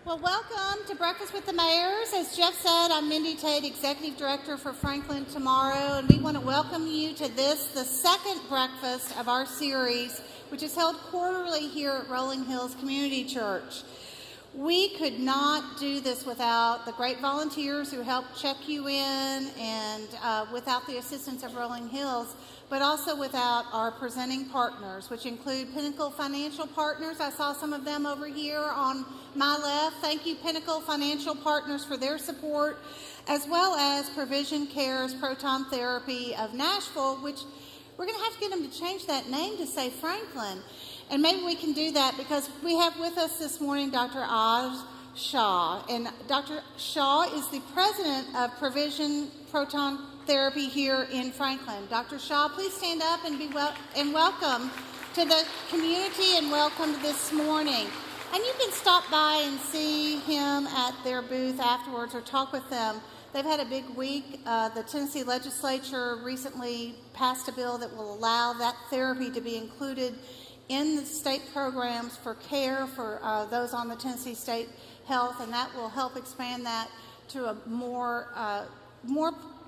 Well, welcome to Breakfast with the Mayors. As Jeff said, I'm Mindy Tate, Executive Director for Franklin Tomorrow, and we want to welcome you to this, the second breakfast of our series, which is held quarterly here at Rolling Hills Community Church. We could not do this without the great volunteers who help check you in and without the assistance of Rolling Hills, but also without our presenting partners, which include Pinnacle Financial Partners. I saw some of them over here on my left. Thank you, Pinnacle Financial Partners, for their support, as well as Provision Cares Proton Therapy of Nashville, which we're going to have to get them to change that name to say Franklin. And maybe we can do that because we have with us this morning Dr. Oz Shaw. And Dr. Shaw is the president of Provision Proton Therapy here in Franklin. Dr. Shaw, please stand up and welcome to the community and welcome this morning. And you can stop by and see him at their booth afterwards or talk with them. They've had a big week. The Tennessee legislature recently passed a bill that will allow that therapy to be included in the state programs for care for those on the Tennessee State Health, and that will help expand that to a more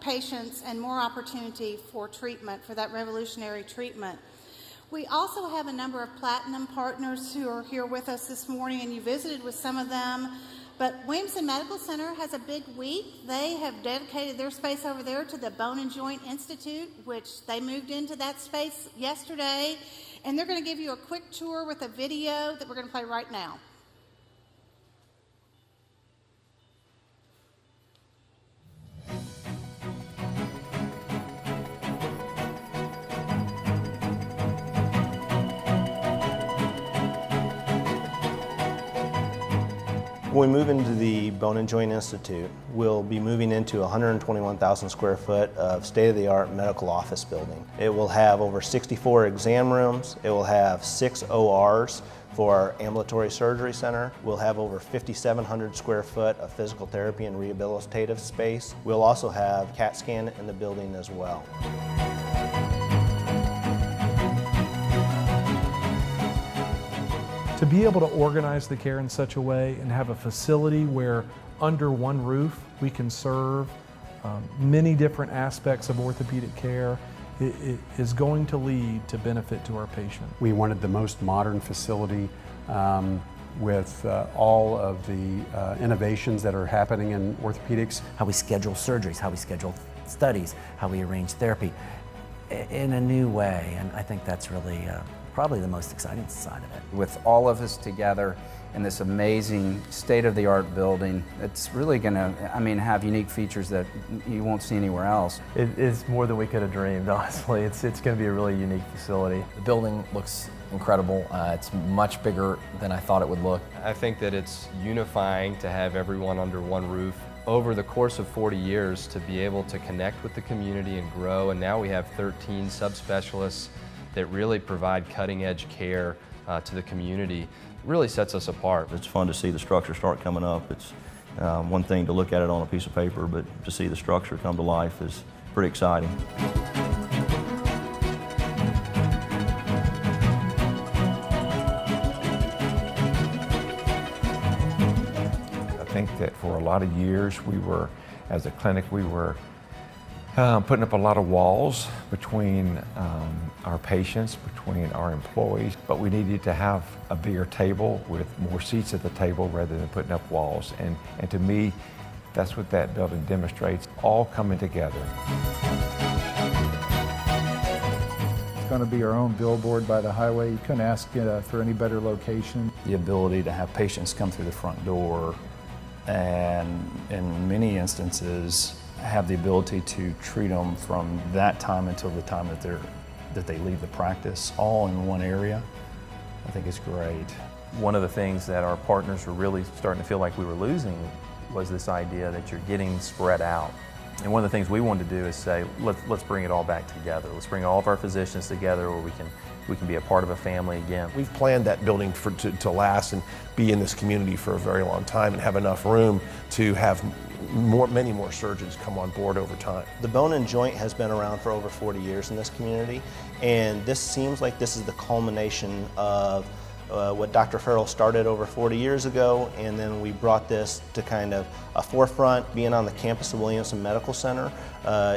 patients and more opportunity for treatment, for that revolutionary treatment. We also have a number of platinum partners who are here with us this morning, and you visited with some of them. But Williamson Medical Center has a big week. They have dedicated their space over there to the Bone and Joint Institute, which they moved into that space yesterday. And they're going to give you a quick tour with a video that we're going to play right now. When we move into the Bone and Joint Institute, we'll be moving into 121,000 square foot of state-of-the-art medical office building. It will have over 64 exam rooms. It will have 6 ORs for our ambulatory surgery center. We'll have over 5,700 square foot of physical therapy and rehabilitative space. We'll also have CAT scan in the building as well. To be able to organize the care in such a way and have a facility where under one roof we can serve many different aspects of orthopedic care, it is going to lead to benefit to our patient. We wanted the most modern facility with all of the innovations that are happening in orthopedics. How we schedule surgeries, how we schedule studies, how we arrange therapy in a new way, and I think that's really probably the most exciting side of it. With all of us together in this amazing state-of-the-art building, it's really going to, have unique features that you won't see anywhere else. It's more than we could have dreamed, honestly. It's going to be a really unique facility. The building looks incredible. It's much bigger than I thought it would look. I think that it's unifying to have everyone under one roof. Over the course of 40 years, to be able to connect with the community and grow, and now we have 13 subspecialists that really provide cutting-edge care to the community, really sets us apart. It's fun to see the structure start coming up. It's one thing to look at it on a piece of paper, but to see the structure come to life is pretty exciting. I think that for a lot of years as a clinic, we were putting up a lot of walls between our patients, between our employees, but we needed to have a bigger table with more seats at the table rather than putting up walls. And to me, that's what that building demonstrates, all coming together. It's going to be our own billboard by the highway. You couldn't ask for any better location. The ability to have patients come through the front door and in many instances have the ability to treat them from that time until the time that they leave the practice, all in one area, I think is great. One of the things that our partners were really starting to feel like we were losing was this idea that you're getting spread out. And one of the things we wanted to do is say, let's bring it all back together. Let's bring all of our physicians together where we can be a part of a family again. We've planned that building to last and be in this community for a very long time and have enough room to have many more surgeons come on board over time. The Bone and Joint has been around for over 40 years in this community, and this seems like this is the culmination of what Dr. Farrell started over 40 years ago, and then we brought this to kind of a forefront. Being on the campus of Williamson Medical Center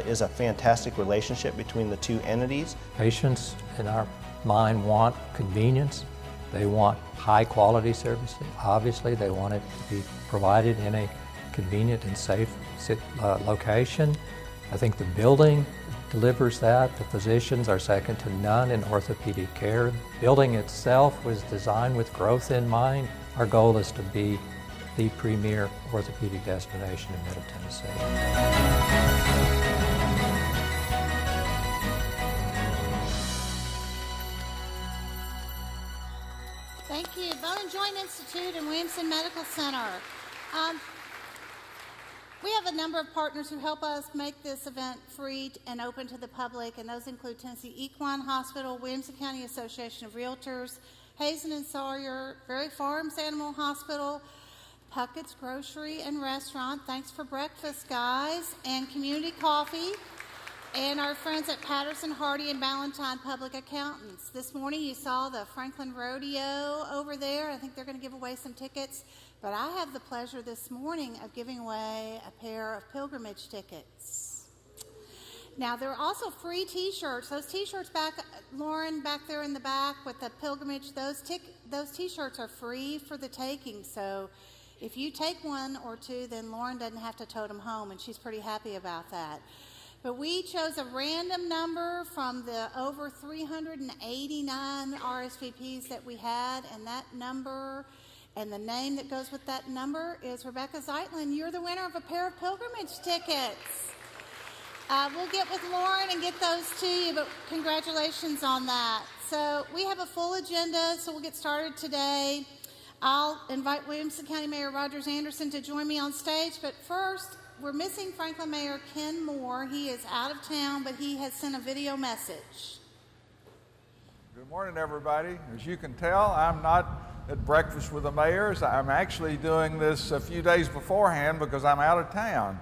is a fantastic relationship between the two entities. Patients in our mind want convenience. They want high quality services. Obviously, they want it to be provided in a convenient and safe location. I think the building delivers that. The physicians are second to none in orthopedic care. The building itself was designed with growth in mind. Our goal is to be the premier orthopedic destination in Middle Tennessee. Thank you. Bone and Joint Institute and Williamson Medical Center. We have a number of partners who help us make this event free and open to the public, and those include Tennessee Equine Hospital, Williamson County Association of Realtors, Hazen and Sawyer, Berry Farms Animal Hospital, Puckett's Grocery and Restaurant, thanks for breakfast, guys, and Community Coffee, and our friends at Patterson, Hardy, and Ballantyne Public Accountants. This morning you saw the Franklin Rodeo over there. I think they're going to give away some tickets. But I have the pleasure this morning of giving away a pair of pilgrimage tickets. Now, there are also free T-shirts. Those T-shirts Lauren, back there in the back with the pilgrimage, those T-shirts are free for the taking. So if you take one or two, then Lauren doesn't have to tote them home, and she's pretty happy about that. But we chose a random number from the over 389 RSVPs that we had, and that number and the name that goes with that number is Rebecca Zeitlin. You're the winner of a pair of pilgrimage tickets. We'll get with Lauren and get those to you, but congratulations on that. So we have a full agenda, so we'll get started today. I'll invite Williamson County Mayor Rogers Anderson to join me on stage, but first, we're missing Franklin Mayor Ken Moore. He is out of town, but he has sent a video message. Good morning, everybody. As you can tell, I'm not at Breakfast with the Mayors. I'm actually doing this a few days beforehand because I'm out of town.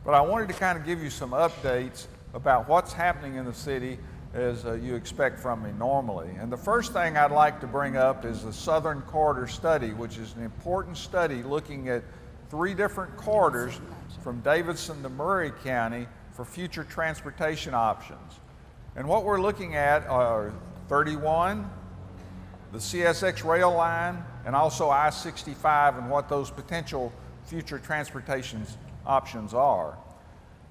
But I wanted to kind of give you some updates about what's happening in the city as you expect from me normally. And the first thing I'd like to bring up is the Southern Corridor Study, which is an important study looking at 3 different corridors from Davidson to Murray County for future transportation options. And what we're looking at are 31, the CSX rail line, and also I-65 and what those potential future transportation options are.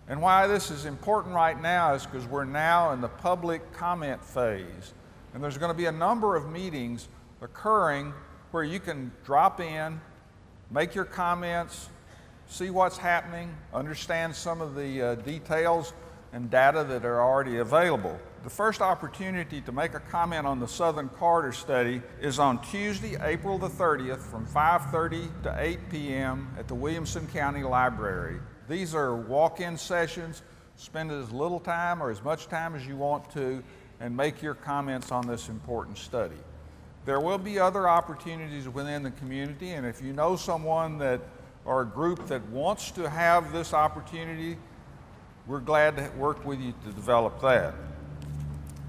And why this is important right now is because we're now in the public comment phase. And there's going to be a number of meetings occurring where you can drop in, make your comments, see what's happening, understand some of the details and data that are already available. The first opportunity to make a comment on the Southern Corridor Study is on Tuesday, April the 30th from 5:30 to 8 p.m. at the Williamson County Library. These are walk-in sessions. Spend as little time or as much time as you want to and make your comments on this important study. There will be other opportunities within the community, and if you know someone that or a group that wants to have this opportunity, we're glad to work with you to develop that.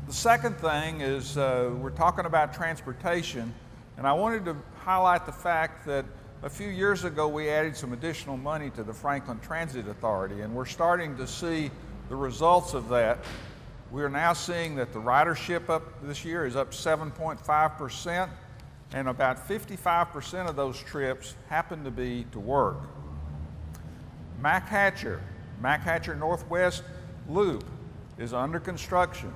The second thing is we're talking about transportation, and I wanted to highlight the fact that a few years ago we added some additional money to the Franklin Transit Authority, and we're starting to see the results of that. We're now seeing that the ridership up this year is up 7.5%, and about 55% of those trips happen to be to work. Mac Hatcher Northwest Loop is under construction.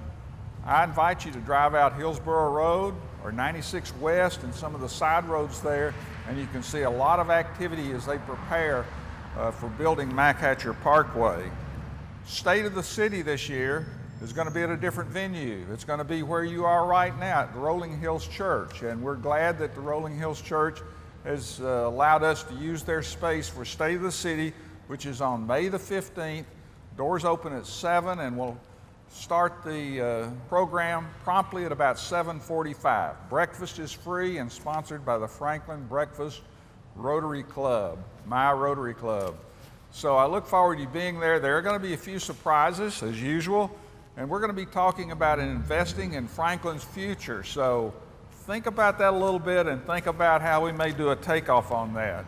I invite you to drive out Hillsborough Road or 96 West and some of the side roads there, and you can see a lot of activity as they prepare for building Mac Hatcher Parkway. State of the City this year is going to be at a different venue. It's going to be where you are right now at the Rolling Hills Church, and we're glad that the Rolling Hills Church has allowed us to use their space for State of the City, which is on May the 15th. Doors open at 7, and we'll start the program promptly at about 7:45. Breakfast is free and sponsored by the Franklin Breakfast Rotary Club, my Rotary Club. So I look forward to you being there. There are going to be a few surprises as usual, and we're going to be talking about investing in Franklin's future. So think about that a little bit and think about how we may do a takeoff on that.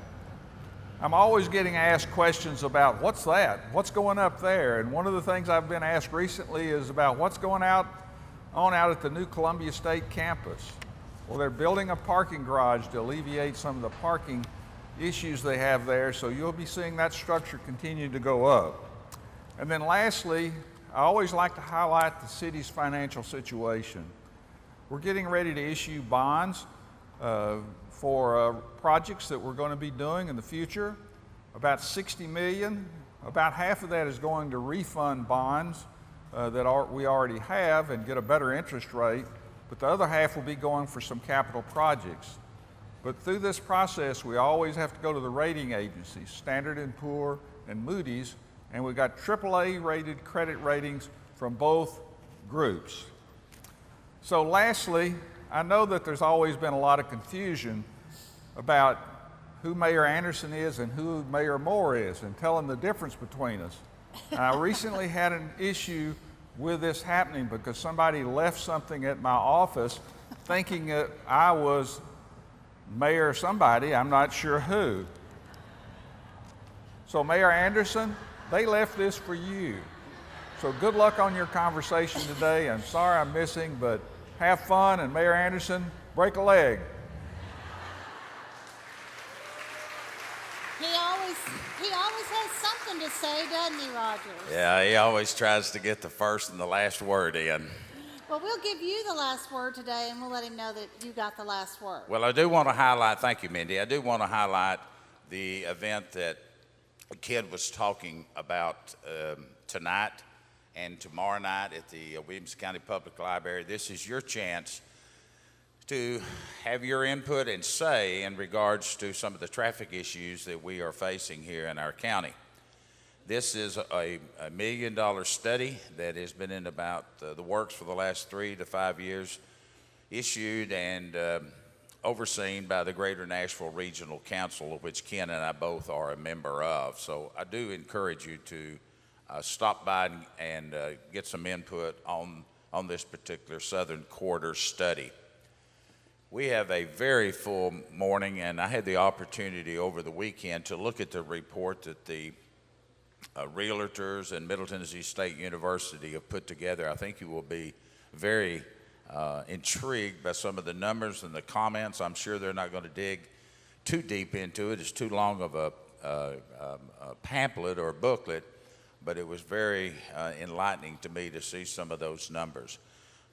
I'm always getting asked questions about what's that? What's going up there? And one of the things I've been asked recently is about what's going on out at the new Columbia State campus. Well, they're building a parking garage to alleviate some of the parking issues they have there, so you'll be seeing that structure continue to go up. And then lastly, I always like to highlight the city's financial situation. We're getting ready to issue bonds for projects that we're going to be doing in the future. About $60 million, about half of that is going to refund bonds that we already have and get a better interest rate, but the other half will be going for some capital projects. But through this process, we always have to go to the rating agencies, Standard & Poor's and Moody's, and we've got AAA rated credit ratings from both groups. So lastly, I know that there's always been a lot of confusion about who Mayor Anderson is and who Mayor Moore is and telling the difference between us. And I recently had an issue with this happening because somebody left something at my office thinking that I was Mayor somebody, I'm not sure who. So Mayor Anderson, they left this for you. So good luck on your conversation today. I'm sorry I'm missing, but have fun, and Mayor Anderson, break a leg. He always has something to say, doesn't he, Rogers? Yeah, he always tries to get the first and the last word in. Well, we'll give you the last word today, and we'll let him know that you got the last word. Well, I do want to highlight, thank you, Mindy. I do want to highlight the event that a kid was talking about tonight and tomorrow night at the Williamson County Public Library. This is your chance to have your input and say in regards to some of the traffic issues that we are facing here in our county. This is a $1 million study that has been in about the works for the last 3 to 5 years, issued and overseen by the Greater Nashville Regional Council, of which Ken and I both are a member of. So I do encourage you to stop by and get some input on this particular Southern Quarter study. We have a very full morning, and I had the opportunity over the weekend to look at the report that the realtors and Middle Tennessee State University have put together. I think you will be very intrigued by some of the numbers and the comments. I'm sure they're not going to dig too deep into it. It's too long of a pamphlet or a booklet, but it was very enlightening to me to see some of those numbers.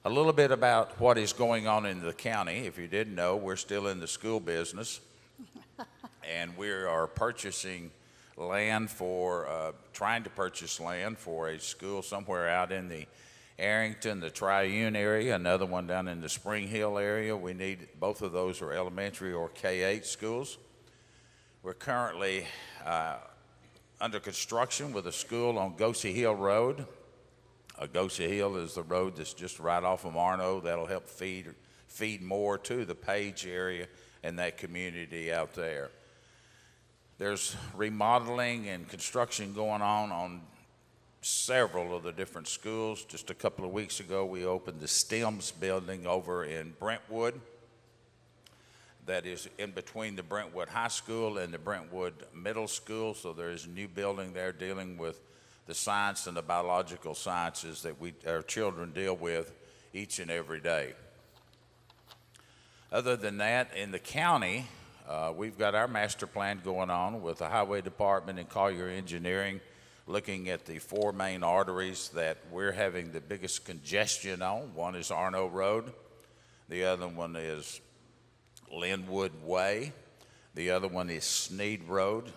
A little bit about what is going on in the county. If you didn't know, we're still in the school business, and we are purchasing land for, trying to purchase land for a school somewhere out in the Arrington, the Triune area, another one down in the Spring Hill area. We need, both of those are elementary or K-8 schools. We're currently under construction with a school on Goosey Hill Road. Goosey Hill is the road that's just right off of Arno. That'll help feed more to the Page area and that community out there. There's remodeling and construction going on several of the different schools. Just a couple of weeks ago, we opened the STEMS building over in Brentwood. That is in between the Brentwood High School and the Brentwood Middle School. So there is a new building there dealing with the science and the biological sciences that our children deal with each and every day. Other than that, in the county, we've got our master plan going on with the Highway Department and Collier Engineering, looking at the 4 main arteries that we're having the biggest congestion on. One is Arno Road. The other one is Linwood Way. The other one is Sneed Road.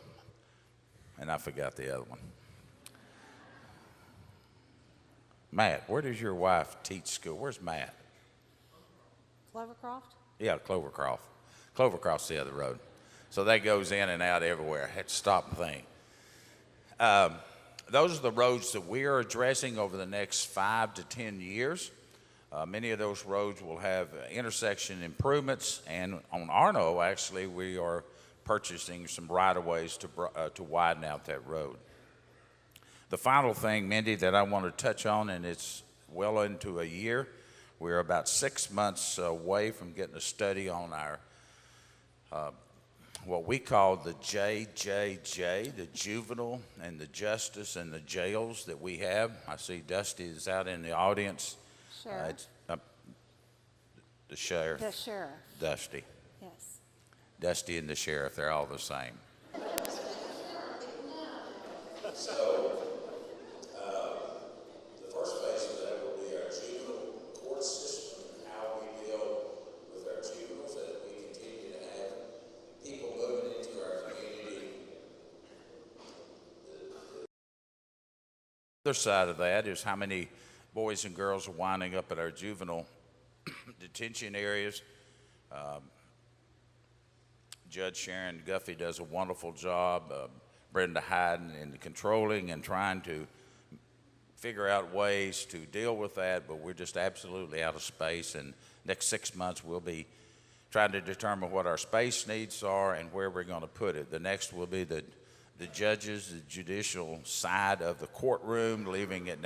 And I forgot the other one. Matt, where does your wife teach school? Where's Matt? Clovercroft? Yeah, Clovercroft. Clovercroft's the other road. So that goes in and out everywhere. I had to stop and think. Those are the roads that we are addressing over the next 5 to 10 years. Many of those roads will have intersection improvements, and on Arno, actually, we are purchasing some right-of-ways to widen out that road. The final thing, Mindy, that I want to touch on, and it's well into a year, We're about 6 months away from getting a study on our what we call the JJJ, the juvenile and the justice and the jails that we have. I see Dusty is out in the audience. Sheriff. The sheriff. The sheriff. Dusty. Yes. Dusty and the sheriff, they're all the same. So, the first phase of that will be our juvenile court system, how we deal with our juveniles, that we continue to have people moving into our community. The other side of that is how many boys and girls are winding up at our juvenile detention areas. Judge Sharon Guffey does a wonderful job, Brenda Hyden, in controlling and trying to figure out ways to deal with that, but we're just absolutely out of space. And next 6 months we'll be trying to determine what our space needs are and where we're going to put it. The next will be the judges, the judicial side of the courtroom, leaving it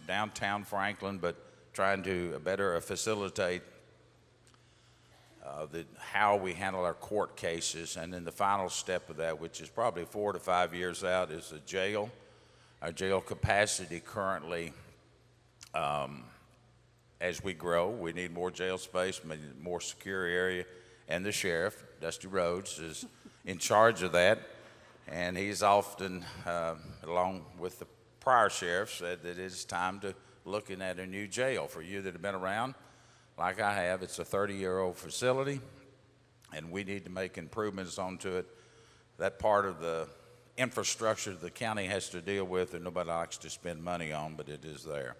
downtown Franklin, but trying to better facilitate how we handle our court cases. And then the final step of that, which is probably 4 to 5 years out, is the jail. Our jail capacity currently, as we grow, we need more jail space, more secure area, and the sheriff, Dusty Rhodes, is in charge of that. And he's often, along with the prior sheriff, said that it's time to looking at a new jail. For you that have been around, like I have, it's a 30-year-old facility, and we need to make improvements onto it. That part of the infrastructure the county has to deal with and nobody likes to spend money on, but it is there.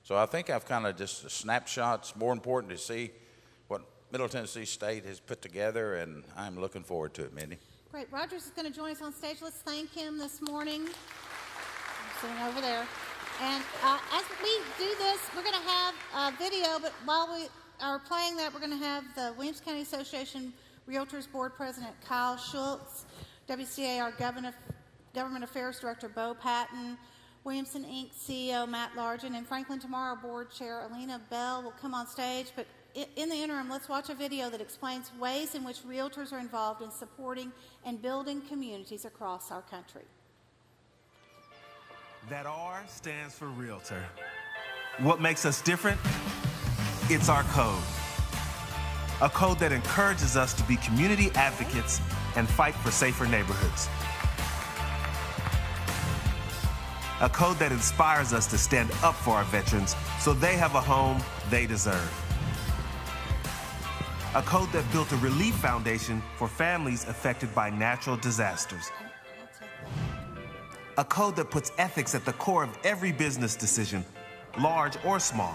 So I think I've kind of just a snapshot. It's more important to see what Middle Tennessee State has put together, and I'm looking forward to it, Mindy. Great. Rogers is going to join us on stage. Let's thank him this morning. I'm sitting over there. And as we do this, we're going to have a video, but while we are playing that, we're going to have the Williams County Association Realtors Board President Kyle Schultz, WCAR Government Affairs Director Bo Patton, Williamson Inc. CEO Matt Largent, and Franklin Tomorrow Board Chair Alina Bell will come on stage. But in the interim, let's watch a video that explains ways in which realtors are involved in supporting and building communities across our country. That R stands for Realtor. What makes us different? It's our code. A code that encourages us to be community advocates and fight for safer neighborhoods. A code that inspires us to stand up for our veterans so they have a home they deserve. A code that built a relief foundation for families affected by natural disasters. A code that puts ethics at the core of every business decision, large or small.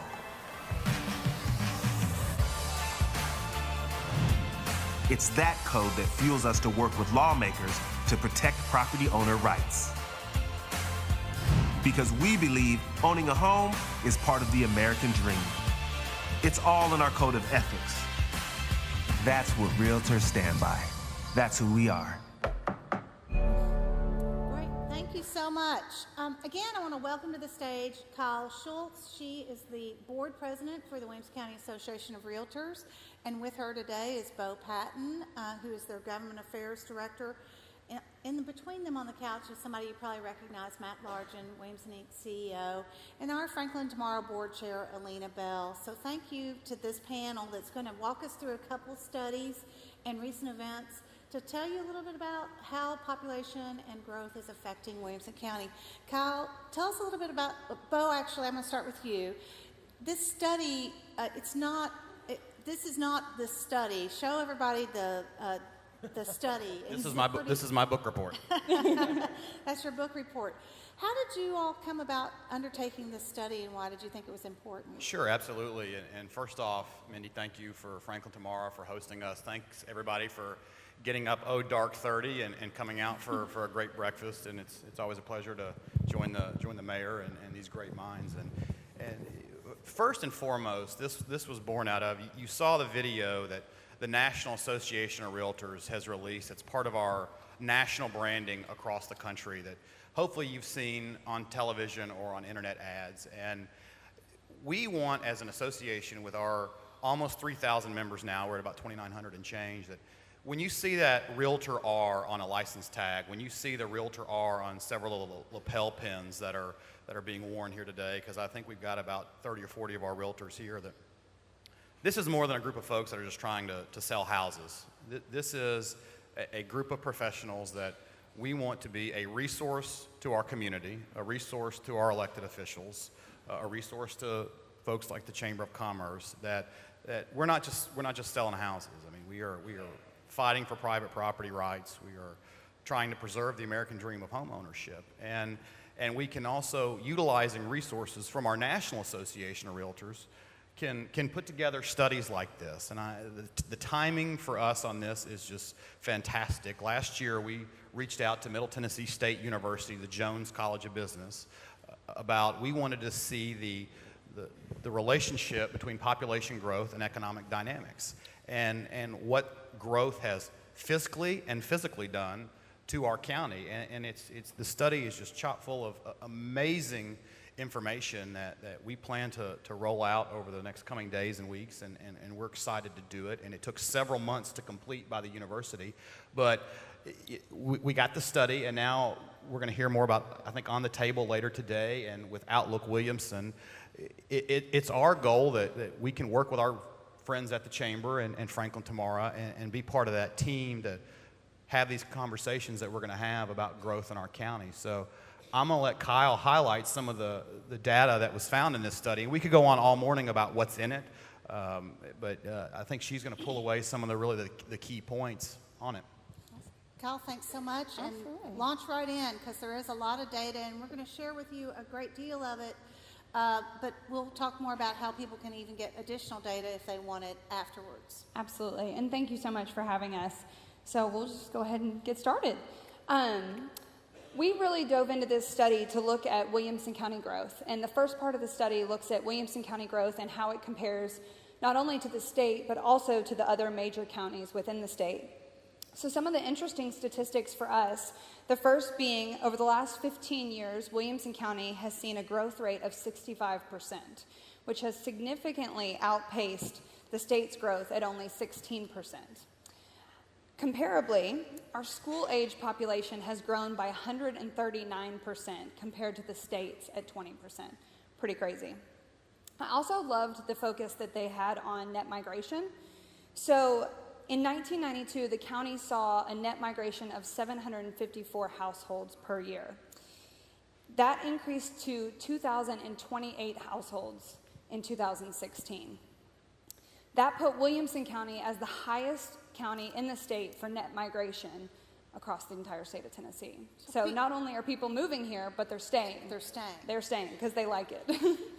It's that code that fuels us to work with lawmakers to protect property owner rights. Because we believe owning a home is part of the American dream. It's all in our code of ethics. That's what realtors stand by. That's who we are. Great, thank you so much. Again, I want to welcome to the stage Kyle Schultz. She is the board president for the Williams County Association of Realtors. And with her today is Bo Patton, who is their Government Affairs Director. In between them on the couch is somebody you probably recognize, Matt Largent, Williamson Inc. CEO, and our Franklin Tomorrow Board Chair, Alina Bell. So thank you to this panel that's going to walk us through a couple studies and recent events to tell you a little bit about how population and growth is affecting Williamson County. Kyle, tell us a little bit about, Bo, actually, I'm going to start with you. This study, this is not the study. Show everybody the study. This is my book report. That's your book report. How did you all come about undertaking this study, and why did you think it was important? Sure, absolutely. And first off, Mindy, thank you for Franklin Tomorrow for hosting us. Thanks everybody for getting up dark 30 and coming out for a great breakfast. And it's always a pleasure to join the mayor and these great minds. And first and foremost, this was born out of, you saw the video that the National Association of Realtors has released. It's part of our national branding across the country that hopefully you've seen on television or on internet ads. And we want, as an association with our almost 3,000 members now, we're at about 2,900 and change, that when you see that Realtor R on a license tag, when you see the Realtor R on several of the lapel pins that are being worn here today, because I think we've got about 30 or 40 of our realtors here, that this is more than a group of folks that are just trying to sell houses. This is a group of professionals that we want to be a resource to our community, a resource to our elected officials, a resource to folks like the Chamber of Commerce, that we're not just selling houses. I mean, we are fighting for private property rights. We are trying to preserve the American dream of home ownership. And we can also, utilizing resources from our National Association of Realtors, can put together studies like this. And the timing for us on this is just fantastic. Last year, we reached out to Middle Tennessee State University, the Jones College of Business, we wanted to see the relationship between population growth and economic dynamics, and what growth has fiscally and physically done to our county. And the study is just chock full of amazing information that we plan to roll out over the next coming days and weeks, and we're excited to do it. And it took several months to complete by the university, but we got the study, and now we're going to hear more about, I think, On the Table later today, and with Outlook Williamson. It's our goal that we can work with our friends at the Chamber and Franklin Tamara and be part of that team to have these conversations that we're going to have about growth in our county. So I'm going to let Kyle highlight some of the data that was found in this study. We could go on all morning about what's in it, but I think she's going to pull away some of the key points on it. Kyle, thanks so much. Absolutely. And launch right in, because there is a lot of data, and we're going to share with you a great deal of it. But we'll talk more about how people can even get additional data if they want it afterwards. Absolutely. And thank you so much for having us. So we'll just go ahead and get started. We really dove into this study to look at Williamson County growth. And the first part of the study looks at Williamson County growth and how it compares not only to the state, but also to the other major counties within the state. So some of the interesting statistics for us, the first being over the last 15 years, Williamson County has seen a growth rate of 65%, which has significantly outpaced the state's growth at only 16%. Comparably, our school-age population has grown by 139% compared to the state's at 20%. Pretty crazy. I also loved the focus that they had on net migration. So in 1992, the county saw a net migration of 754 households per year. That increased to 2,028 households in 2016. That put Williamson County as the highest county in the state for net migration across the entire state of Tennessee. So not only are people moving here, but they're staying. They're staying because they like it.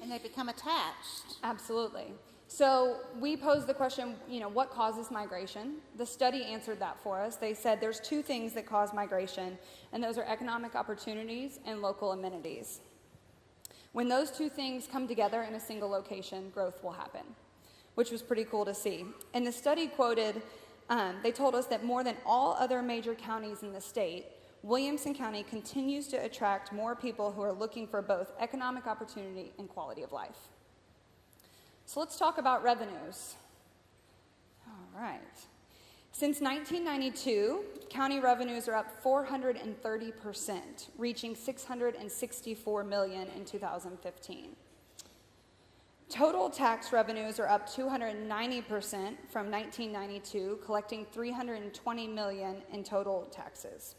And they become attached. Absolutely. So we posed the question, what causes migration? The study answered that for us. They said there's two things that cause migration, and those are economic opportunities and local amenities. When those two things come together in a single location, growth will happen, which was pretty cool to see. And the study quoted, they told us that more than all other major counties in the state, Williamson County continues to attract more people who are looking for both economic opportunity and quality of life. So let's talk about revenues. All right. Since 1992, county revenues are up 430%, reaching $664 million in 2015. Total tax revenues are up 290% from 1992, collecting $320 million in total taxes.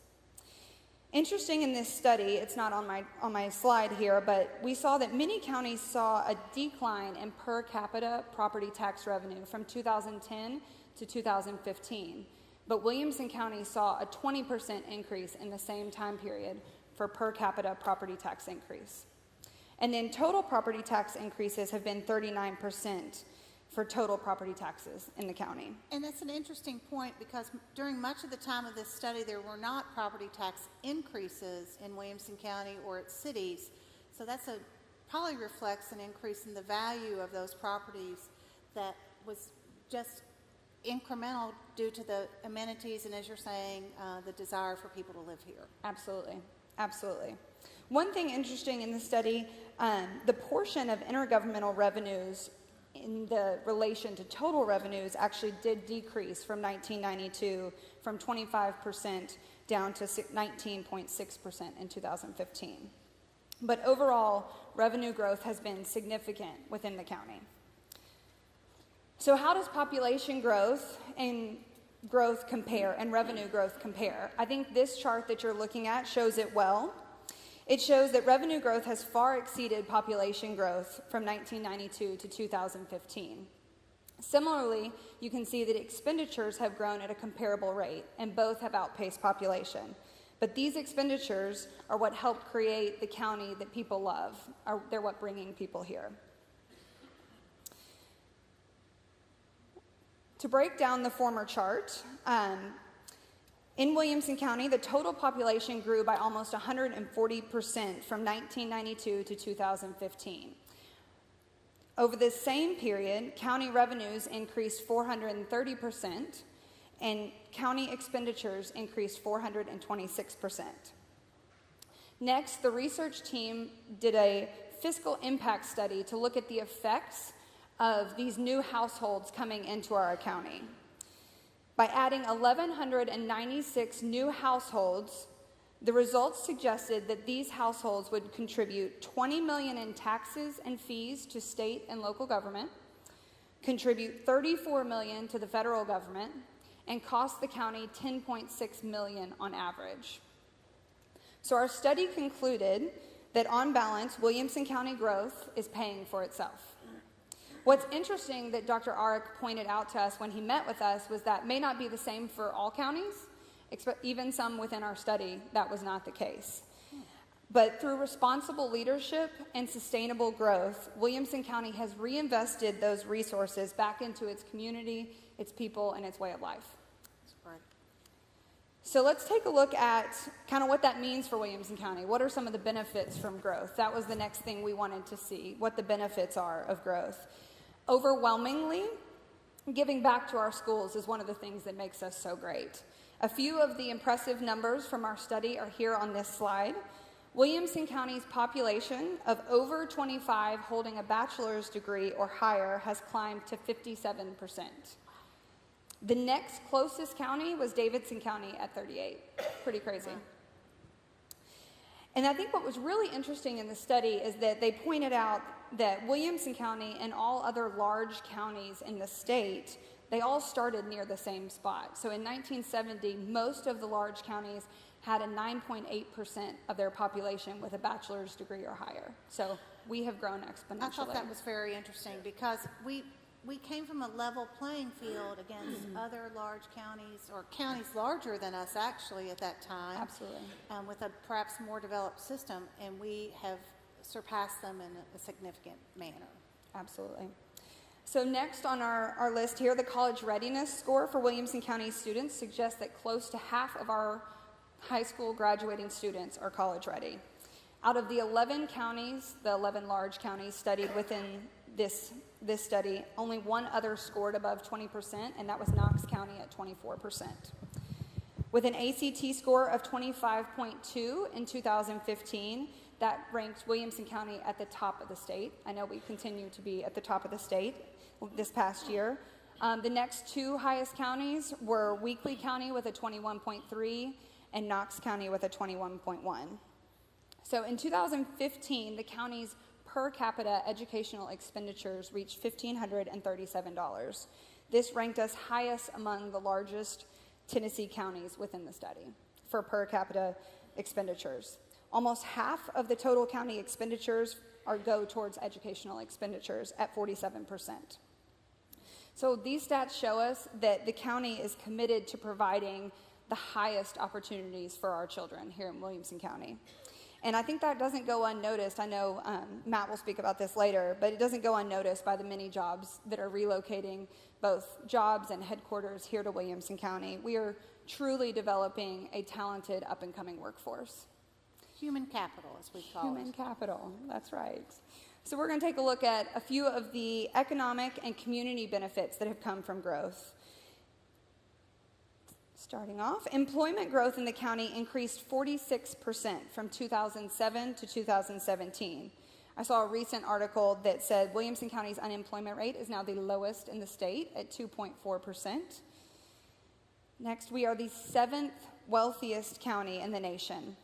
Interesting in this study, it's not on my slide here, but we saw that many counties saw a decline in per capita property tax revenue from 2010 to 2015. But Williamson County saw a 20% increase in the same time period for per capita property tax increase. And then total property tax increases have been 39% for total property taxes in the county. And that's an interesting point, because during much of the time of this study, there were not property tax increases in Williamson County or its cities. So that's probably reflects an increase in the value of those properties that was just incremental due to the amenities and, as you're saying, the desire for people to live here. Absolutely. Absolutely. One thing interesting in the study, the portion of intergovernmental revenues in the relation to total revenues actually did decrease from 1992 from 25% down to 19.6% in 2015. But overall, revenue growth has been significant within the county. So how does population growth and growth compare and revenue growth compare? I think this chart that you're looking at shows it well. It shows that revenue growth has far exceeded population growth from 1992 to 2015. Similarly, you can see that expenditures have grown at a comparable rate, and both have outpaced population. But these expenditures are what help create the county that people love. They're what bringing people here. To break down the former chart, in Williamson County, the total population grew by almost 140% from 1992 to 2015. Over this same period, county revenues increased 430%, and county expenditures increased 426%. Next, the research team did a fiscal impact study to look at the effects of these new households coming into our county. By adding 1,196 new households, the results suggested that these households would contribute $20 million in taxes and fees to state and local government, contribute $34 million to the federal government, and cost the county $10.6 million on average. So our study concluded that on balance, Williamson County growth is paying for itself. What's interesting that Dr. Arick pointed out to us when he met with us was that may not be the same for all counties, even some within our study, that was not the case. But through responsible leadership and sustainable growth, Williamson County has reinvested those resources back into its community, its people, and its way of life. So let's take a look at kind of what that means for Williamson County. What are some of the benefits from growth? That was the next thing we wanted to see, what the benefits are of growth. Overwhelmingly, giving back to our schools is one of the things that makes us so great. A few of the impressive numbers from our study are here on this slide. Williamson County's population of over 25 holding a bachelor's degree or higher has climbed to 57%. The next closest county was Davidson County at 38. Pretty crazy. And I think what was really interesting in the study is that they pointed out that Williamson County and all other large counties in the state, they all started near the same spot. So in 1970, most of the large counties had a 9.8% of their population with a bachelor's degree or higher. So we have grown exponentially. I thought that was very interesting because we came from a level playing field against other large counties, or counties larger than us actually at that time. Absolutely. With a perhaps more developed system, and we have surpassed them in a significant manner. Absolutely. So next on our list here, the college readiness score for Williamson County students suggests that close to half of our high school graduating students are college ready. Out of the 11 counties, the 11 large counties studied within this study, only one other scored above 20%, and that was Knox County at 24%. With an ACT score of 25.2 in 2015, that ranked Williamson County at the top of the state. I know we continue to be at the top of the state this past year. The next two highest counties were Weakley County with a 21.3 and Knox County with a 21.1. So in 2015, the county's per capita educational expenditures reached $1,537. This ranked us highest among the largest Tennessee counties within the study for per capita expenditures. Almost half of the total county expenditures go towards educational expenditures at 47%. So these stats show us that the county is committed to providing the highest opportunities for our children here in Williamson County. And I think that doesn't go unnoticed. I know Matt will speak about this later, but it doesn't go unnoticed by the many jobs that are relocating, both jobs and headquarters here to Williamson County. We are truly developing a talented up-and-coming workforce. Human capital, as we call it. Human capital, that's right. So we're going to take a look at a few of the economic and community benefits that have come from growth. Starting off, employment growth in the county increased 46% from 2007 to 2017. I saw a recent article that said Williamson County's unemployment rate is now the lowest in the state at 2.4%. Next, we are the 7th wealthiest county in the nation.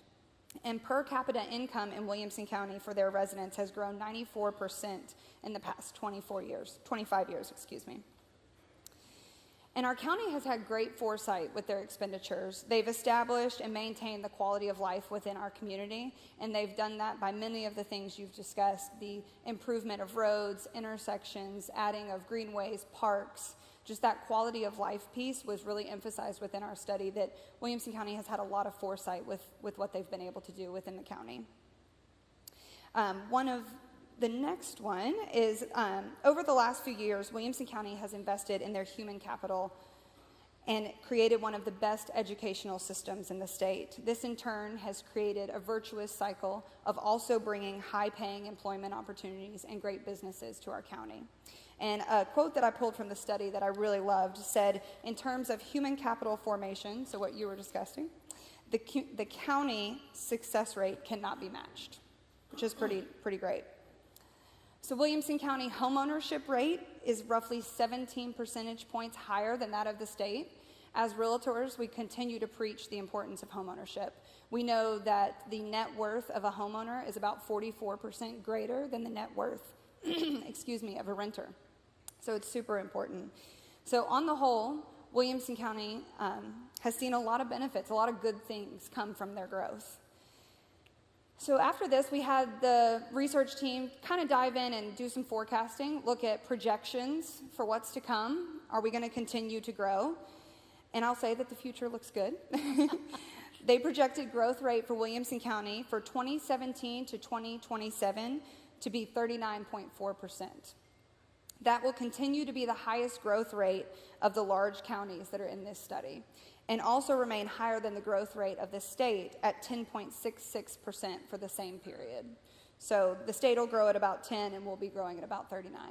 And per capita income in Williamson County for their residents has grown 94% in the past 25 years. And our county has had great foresight with their expenditures. They've established and maintained the quality of life within our community, and they've done that by many of the things you've discussed, the improvement of roads, intersections, adding of greenways, parks. Just that quality of life piece was really emphasized within our study, that Williamson County has had a lot of foresight with what they've been able to do within the county. The next one is, over the last few years, Williamson County has invested in their human capital and created one of the best educational systems in the state. This, in turn, has created a virtuous cycle of also bringing high-paying employment opportunities and great businesses to our county. And a quote that I pulled from the study that I really loved said, in terms of human capital formation, so what you were discussing, the county success rate cannot be matched, which is pretty great. So Williamson County homeownership rate is roughly 17 percentage points higher than that of the state. As realtors, we continue to preach the importance of homeownership. We know that the net worth of a homeowner is about 44% greater than the net worth, of a renter. So it's super important. So on the whole, Williamson County has seen a lot of benefits, a lot of good things come from their growth. So after this, we had the research team kind of dive in and do some forecasting, look at projections for what's to come. Are we going to continue to grow? And I'll say that the future looks good. They projected growth rate for Williamson County for 2017 to 2027 to be 39.4%. That will continue to be the highest growth rate of the large counties that are in this study, and also remain higher than the growth rate of the state at 10.66% for the same period. So the state will grow at about 10 and we'll be growing at about 39.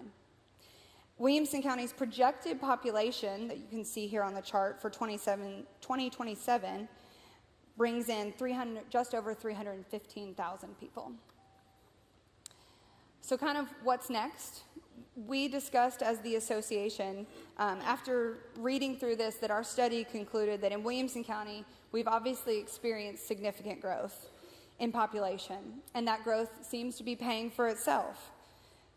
Williamson County's projected population that you can see here on the chart for 2027 brings in just over 315,000 people. So kind of what's next? We discussed as the association, after reading through this, that our study concluded that in Williamson County, we've obviously experienced significant growth in population, and that growth seems to be paying for itself.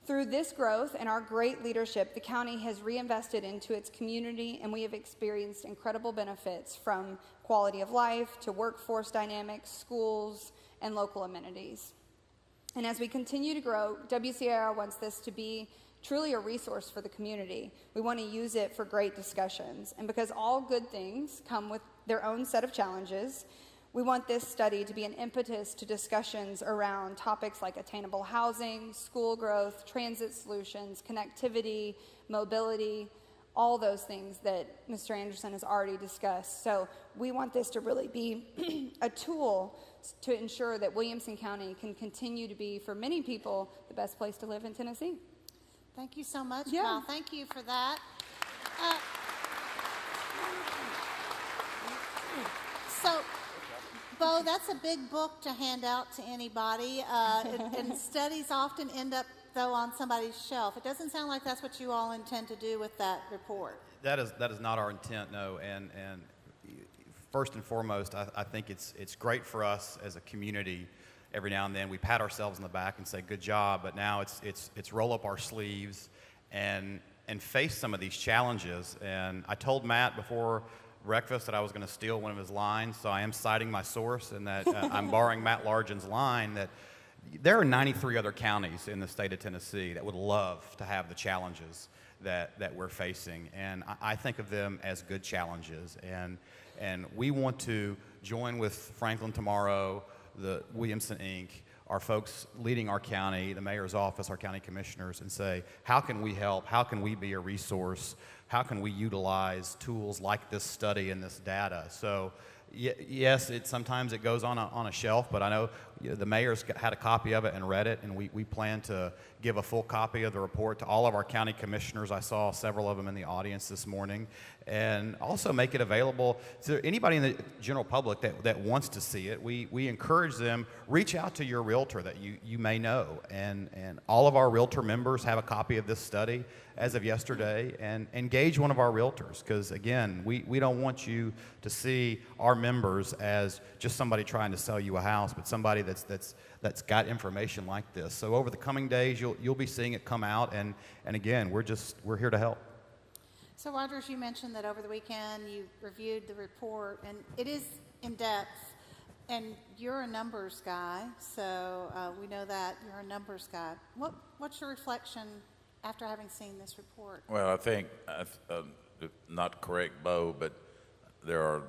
Through this growth and our great leadership, the county has reinvested into its community, and we have experienced incredible benefits from quality of life to workforce dynamics, schools, and local amenities. And as we continue to grow, WCIR wants this to be truly a resource for the community. We want to use it for great discussions. And because all good things come with their own set of challenges, we want this study to be an impetus to discussions around topics like attainable housing, school growth, transit solutions, connectivity, mobility, all those things that Mr. Anderson has already discussed. So we want this to really be a tool to ensure that Williamson County can continue to be, for many people, the best place to live in Tennessee. Thank you so much, Yeah. Val. Thank you for that. So, Bo, that's a big book to hand out to anybody, and studies often end up, though, on somebody's shelf. It doesn't sound like that's what you all intend to do with that report. That is not our intent, no. And first and foremost, I think it's great for us as a community. Every now and then we pat ourselves on the back and say good job, but now it's roll up our sleeves and face some of these challenges. And I told Matt before breakfast that I was going to steal one of his lines, so I am citing my source, and that I'm borrowing Matt Largen's line that there are 93 other counties in the state of Tennessee that would love to have the challenges that we're facing, and I think of them as good challenges. And we want to join with Franklin Tomorrow, the Williamson Inc., our folks leading our county, the mayor's office, our county commissioners, and say, how can we help? How can we be a resource? How can we utilize tools like this study and this data? So yes, sometimes it goes on a shelf, but I know the mayor's had a copy of it and read it, and we plan to give a full copy of the report to all of our county commissioners. I saw several of them in the audience this morning, and also make it available to anybody in the general public that wants to see it. We encourage them, reach out to your realtor that you may know, and all of our realtor members have a copy of this study as of yesterday, and engage one of our realtors, because again, we don't want you to see our members as just somebody trying to sell you a house, but somebody that's got information like this. So over the coming days, you'll be seeing it come out, and again, we're here to help. So Rogers, you mentioned that over the weekend you reviewed the report, and it is in depth, and you're a numbers guy, so we know that you're a numbers guy. What's your reflection after having seen this report? Well, I think, not correct, Bo, but there's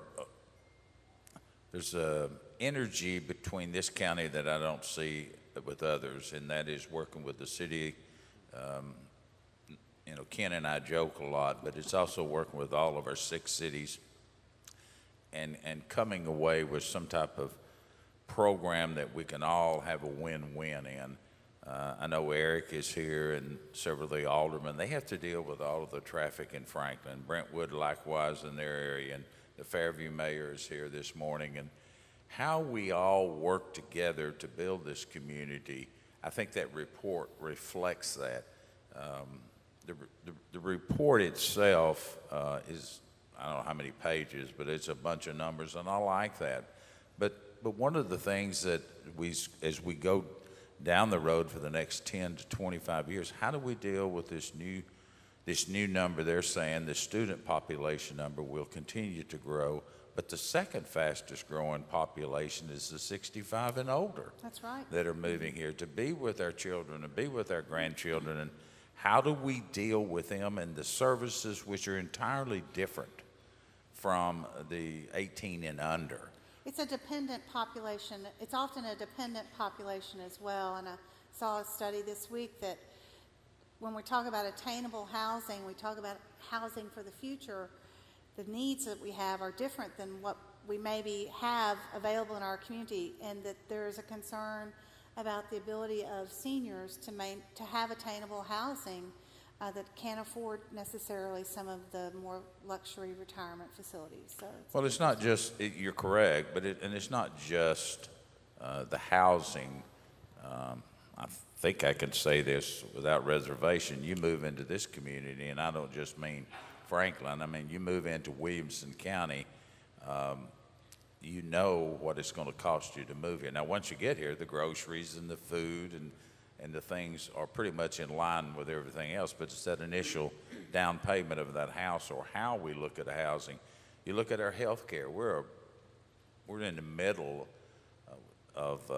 a energy between this county that I don't see with others, and that is working with the city. Ken and I joke a lot, but it's also working with all of our 6 cities and coming away with some type of program that we can all have a win-win in. I know Eric is here and several of the aldermen. They have to deal with all of the traffic in Franklin. Brentwood likewise in their area, and the Fairview mayor is here this morning. And how we all work together to build this community, I think that report reflects that. The report itself is, I don't know how many pages, but it's a bunch of numbers, and I like that. But one of the things that as we go down the road for the next 10 to 25 years, how do we deal with this new number? They're saying the student population number will continue to grow, but the second fastest growing population is the 65 and older. That's right. That are moving here to be with our children and be with our grandchildren. And how do we deal with them and the services which are entirely different from the 18 and under? It's a dependent population. It's often a dependent population as well. And I saw a study this week that when we talk about attainable housing, we talk about housing for the future. The needs that we have are different than what we maybe have available in our community, and that there is a concern about the ability of seniors to have attainable housing that can't afford necessarily some of the more luxury retirement facilities. So it's not just, you're correct, but it's not just the housing. I think I can say this without reservation. You move into this community, and I don't just mean Franklin. I mean, you move into Williamson County, you know what it's going to cost you to move here. Now, once you get here, the groceries and the food and the things are pretty much in line with everything else, but it's that initial down payment of that house, or how we look at housing. You look at our health care. We're in the middle of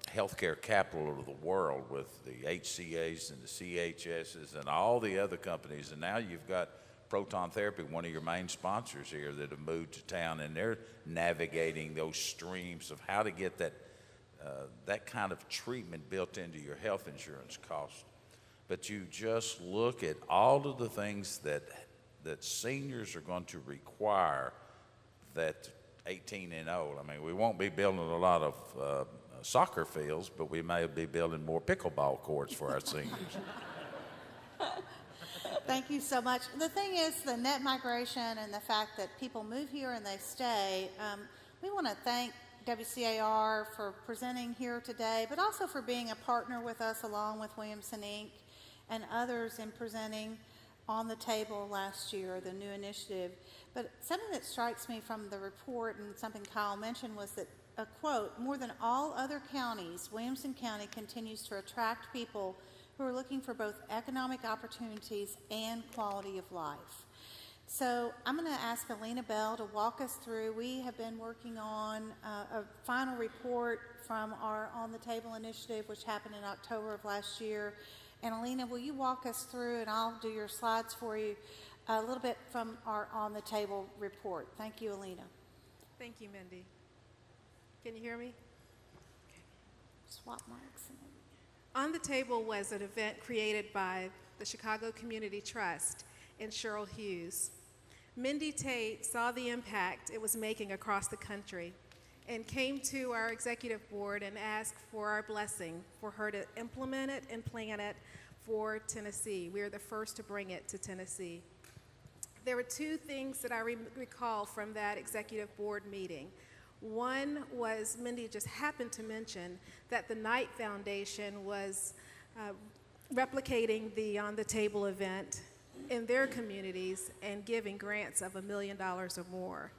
healthcare capital of the world with the HCAs and the CHSs and all the other companies, and now you've got Proton Therapy, one of your main sponsors here, that have moved to town, and they're navigating those streams of how to get that kind of treatment built into your health insurance cost. But you just look at all of the things that seniors are going to require, that 18 and old. I mean, we won't be building a lot of soccer fields, but we may be building more pickleball courts for our seniors. Thank you so much. The thing is, the net migration and the fact that people move here and they stay, we want to thank WCAR for presenting here today, but also for being a partner with us along with Williamson Inc. and others in presenting On the Table last year, the new initiative. But something that strikes me from the report, and something Kyle mentioned, was that, a quote, "More than all other counties, Williamson County continues to attract people who are looking for both economic opportunities and quality of life." So I'm going to ask Alina Bell to walk us through. We have been working on a final report from our On the Table initiative, which happened in October of last year. And Alina, will you walk us through, and I'll do your slides for you, a little bit from our On the Table report. Thank you, Alina. Thank you, Mindy. Can you hear me? Okay. Swap mics. On the Table was an event created by the Chicago Community Trust and Cheryl Hughes. Mindy Tate saw the impact it was making across the country and came to our executive board and asked for our blessing for her to implement it and plan it for Tennessee. We are the first to bring it to Tennessee. There were two things that I recall from that executive board meeting. One was Mindy just happened to mention that the Knight Foundation was replicating the On the Table event in their communities and giving grants of $1 million or more.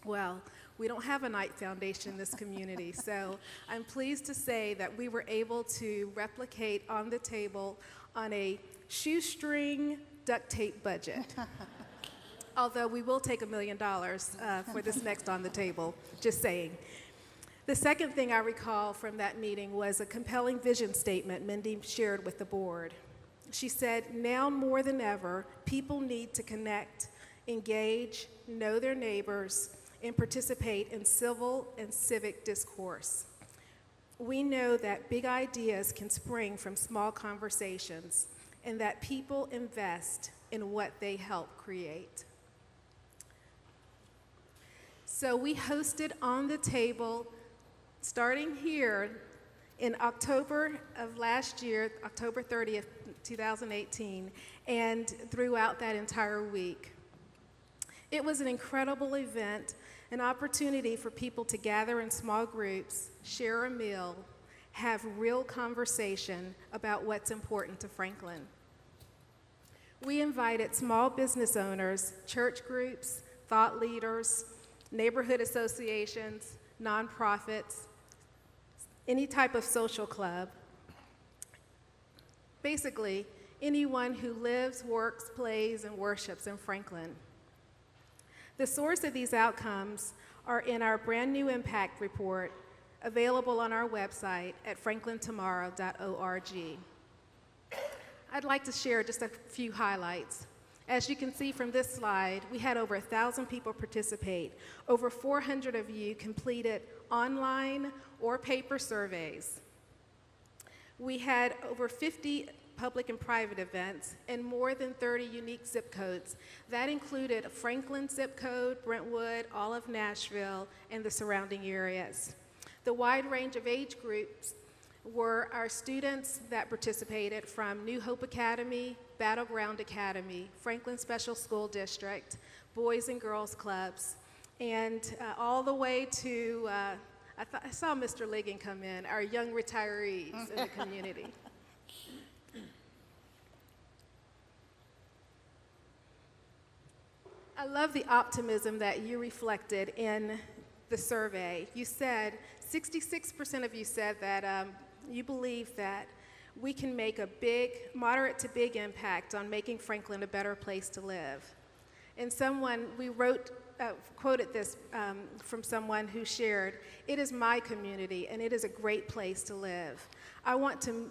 Well, we don't have a Knight Foundation in this community, so I'm pleased to say that we were able to replicate On the Table on a shoestring duct tape budget. Although we will take $1 million for this next On the Table, just saying. The second thing I recall from that meeting was a compelling vision statement Mindy shared with the board. She said, now more than ever, people need to connect, engage, know their neighbors, and participate in civil and civic discourse. We know that big ideas can spring from small conversations and that people invest in what they help create. So we hosted On the Table starting here in October of last year, October 30th, 2018, and throughout that entire week. It was an incredible event, an opportunity for people to gather in small groups, share a meal, have real conversation about what's important to Franklin. We invited small business owners, church groups, thought leaders, neighborhood associations, nonprofits, any type of social club. Basically, anyone who lives, works, plays, and worships in Franklin. The source of these outcomes are in our brand new impact report available on our website at franklintomorrow.org. I'd like to share just a few highlights. As you can see from this slide, we had over 1,000 people participate. Over 400 of you completed online or paper surveys. We had over 50 public and private events and more than 30 unique zip codes. That included Franklin zip code, Brentwood, all of Nashville, and the surrounding areas. The wide range of age groups were our students that participated from New Hope Academy, Battleground Academy, Franklin Special School District, Boys and Girls Clubs, and all the way to, I saw Mr. Ligon come in, our young retirees in the community. I love the optimism that you reflected in the survey. You said, 66% of you said that you believe that we can make a big, moderate to big impact on making Franklin a better place to live. And we quoted this from someone who shared, it is my community and it is a great place to live. I want to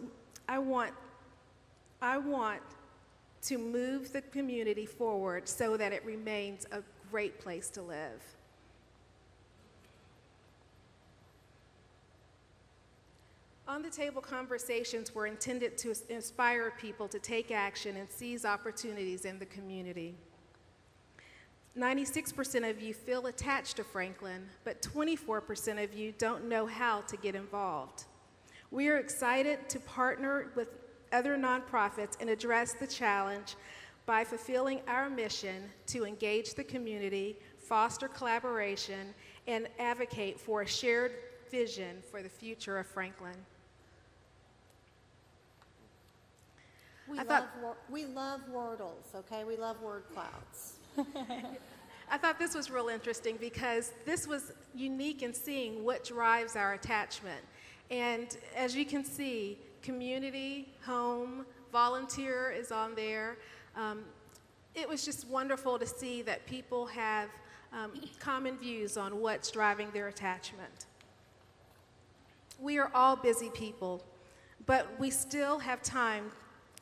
move the community forward so that it remains a great place to live. On the Table conversations were intended to inspire people to take action and seize opportunities in the community. 96% of you feel attached to Franklin, but 24% of you don't know how to get involved. We are excited to partner with other nonprofits and address the challenge by fulfilling our mission to engage the community, foster collaboration, and advocate for a shared vision for the future of Franklin. We love Wordles, okay? We love word clouds. I thought this was real interesting because this was unique in seeing what drives our attachment. And as you can see, community, home, volunteer is on there. It was just wonderful to see that people have common views on what's driving their attachment. We are all busy people, but we still have time,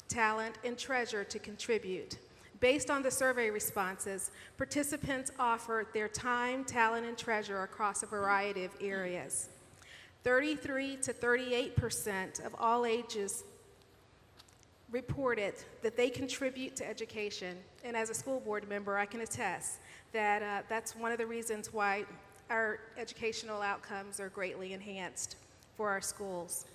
talent, and treasure to contribute. Based on the survey responses, participants offered their time, talent, and treasure across a variety of areas. 33 to 38% of all ages reported that they contribute to education. And as a school board member, I can attest that that's one of the reasons why our educational outcomes are greatly enhanced for our schools.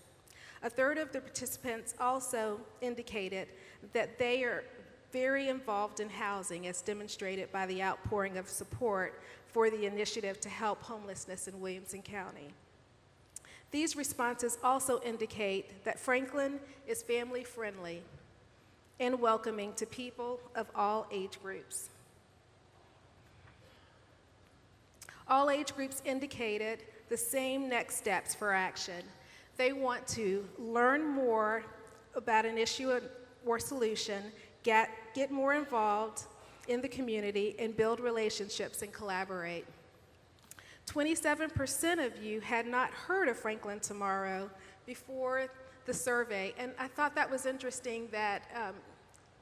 A third of the participants also indicated that they are very involved in housing, as demonstrated by the outpouring of support for the initiative to help homelessness in Williamson County. These responses also indicate that Franklin is family-friendly and welcoming to people of all age groups. All age groups indicated the same next steps for action. They want to learn more about an issue or solution, get more involved in the community, and build relationships and collaborate. 27% of you had not heard of Franklin Tomorrow before the survey, and I thought that was interesting that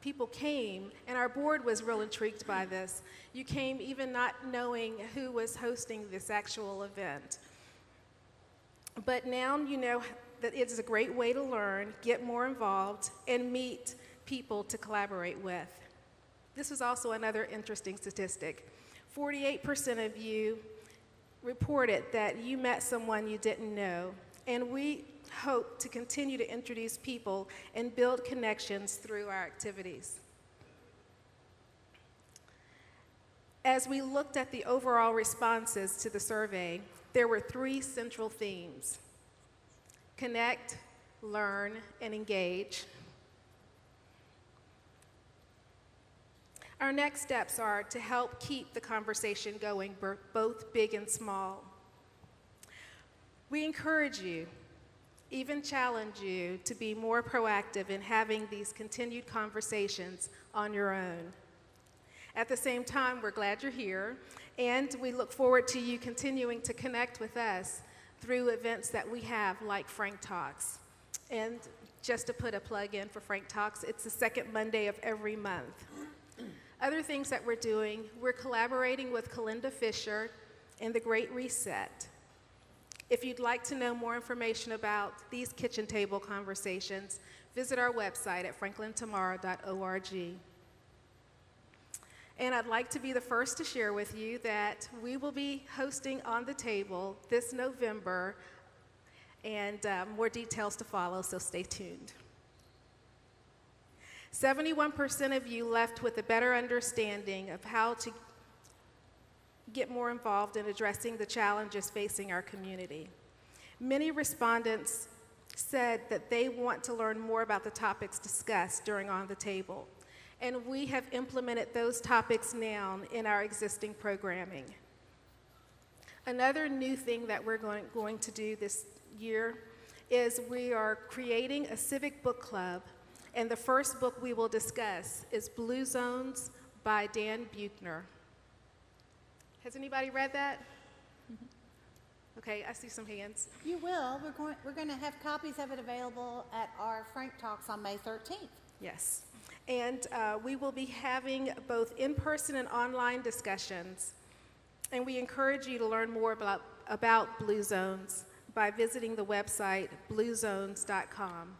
people came, and our board was real intrigued by this. You came even not knowing who was hosting this actual event. But now you know that it's a great way to learn, get more involved, and meet people to collaborate with. This was also another interesting statistic. 48% of you reported that you met someone you didn't know, and we hope to continue to introduce people and build connections through our activities. As we looked at the overall responses to the survey, there were 3 central themes: connect, learn, and engage. Our next steps are to help keep the conversation going, both big and small. We encourage you, even challenge you, to be more proactive in having these continued conversations on your own. At the same time, we're glad you're here, and we look forward to you continuing to connect with us through events that we have, like Frank Talks. And just to put a plug in for Frank Talks, it's the second Monday of every month. Other things that we're doing, we're collaborating with Kalinda Fisher and the Great Reset. If you'd like to know more information about these kitchen table conversations, visit our website at franklintomorrow.org. And I'd like to be the first to share with you that we will be hosting On the Table this November, and more details to follow, so stay tuned. 71% of you left with a better understanding of how to get more involved in addressing the challenges facing our community. Many respondents said that they want to learn more about the topics discussed during On the Table, and we have implemented those topics now in our existing programming. Another new thing that we're going to do this year is we are creating a civic book club, and the first book we will discuss is Blue Zones by Dan Buechner. Has anybody read that? Okay, I see some hands. You will. We're going to have copies of it available at our Frank Talks on May 13th. Yes. And we will be having both in-person and online discussions. And we encourage you to learn more about Blue Zones by visiting the website bluezones.com.